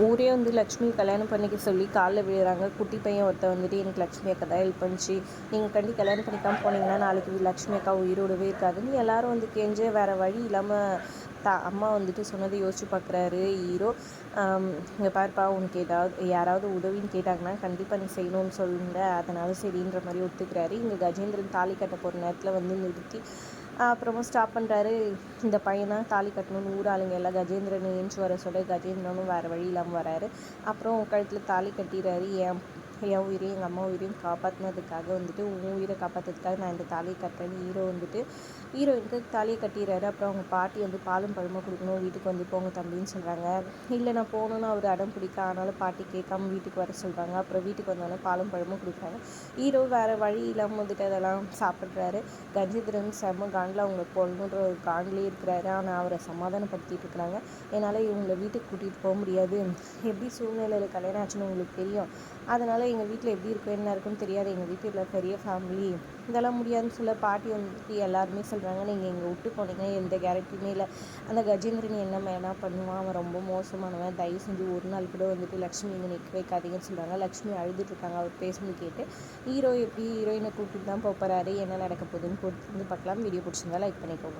ஊரே வந்து லக்ஷ்மி கல்யாணம் பண்ணிக்க சொல்லி காலில் விழுறாங்க. குட்டி பையன் ஒருத்தன் வந்துட்டு எனக்கு லக்ஷ்மி அக்கா தான் ஹெல்ப் பண்ணிச்சு, நீங்கள் கண்டி கல்யாணம் பண்ணிக்காமல் போனீங்கன்னா நாளைக்கு லக்ஷ்மி அக்கா உயிரோடவே இருக்காதுன்னு எல்லாரும் வந்து கெஞ்ச வேறு வழி இல்லாமல் அம்மா வந்துட்டு சொன்னதை யோசிச்சு பார்க்குறாரு ஹீரோ. இங்கே பார்ப்பா, உனக்கு யாராவது உதவின்னு கேட்டாங்கன்னா கண்டிப்பாக நீ செய்யணும்னு சொல்லுங்க, அதனால சரின்ற மாதிரி ஒத்துக்கிறாரு. இங்கே கஜேந்திரன் தாலி கட்ட போகிற நேரத்தில் வந்து நிறுத்தி அப்புறமா ஸ்டாப் பண்ணுறாரு. இந்த பையனா தாலி கட்டணும்னு ஊராளுங்க எல்லாம் கஜேந்திரனை ஏஞ்சி வர சொல்ல கஜேந்திரனும் வேறு வழி இல்லாமல் வராரு. அப்புறம் கழுத்தில் தாலி கட்டிடுறாரு. என் உயிரையும் எங்கள் அம்மா உயிரையும் காப்பாற்றினதுக்காக வந்துட்டு உன் உயிரை காப்பாற்றுறதுக்காக நான் இந்த தாலியை கட்டுறேன்னு ஹீரோயினுக்கு தாலியை கட்டிடுறாரு. அப்புறம் அவங்க பாட்டி வந்து பாலும் பழமும் கொடுக்கணும், வீட்டுக்கு வந்து போங்க தம்பின்னு சொல்கிறாங்க. இல்லை நான் போகணுன்னு அவர் அடம் பிடிக்க, ஆனாலும் பாட்டி கேட்காம வீட்டுக்கு வர சொல்கிறாங்க. அப்புறம் வீட்டுக்கு வந்தோடனே பாலும் பழமும் கொடுக்குறாங்க. ஹீரோ வேறு வழி இல்லாமல் வந்துட்டு அதெல்லாம் சாப்பிட்றாரு. கஜேந்திரன் செம்ம காண்டில் அவங்க பொண்ணுன்ற ஒரு காண்டிலே இருக்கிறாரு. ஆனால் அவரை சமாதானப்படுத்திட்டு இருக்கிறாங்க. என்னால் இவங்களை வீட்டுக்கு கூட்டிகிட்டு போக முடியாது, எப்படி சூழ்நிலையில் கல்யாணம் ஆச்சுன்னு உங்களுக்கு தெரியும், அதனால் எங்கள் வீட்டில் எப்படி இருக்கும் என்ன இருக்குன்னு தெரியாது, எங்கள் வீட்டில் பெரிய ஃபேமிலி, இதெல்லாம் முடியாதுன்னு சொல்ல பாட்டி வந்துட்டு எல்லாருமே சொல்கிறாங்க நீங்கள் இங்கே விட்டு போனீங்கன்னா எந்த கேரக்டருமே இல்லை, அந்த கஜேந்திரன் என்ன வேணால் பண்ணுவான், அவன் ரொம்ப மோசமானவன், தயவு செஞ்சு ஒரு நாள் கூட வந்துட்டு லக்ஷ்மி இங்கே நிற்க வைக்காதீங்கன்னு சொல்கிறாங்க. லக்ஷ்மி அழுதுட்டுருக்காங்க. அவர் பேசுனது கேட்டு ஹீரோ எப்படி ஹீரோயினை கூப்பிட்டு தான் போகிறாரு, என்ன நடக்க போகுதுன்னு பொறுத்து வந்து பார்க்கலாம். வீடியோ பிடிச்சிருந்தா லைக் பண்ணிக்கோங்க.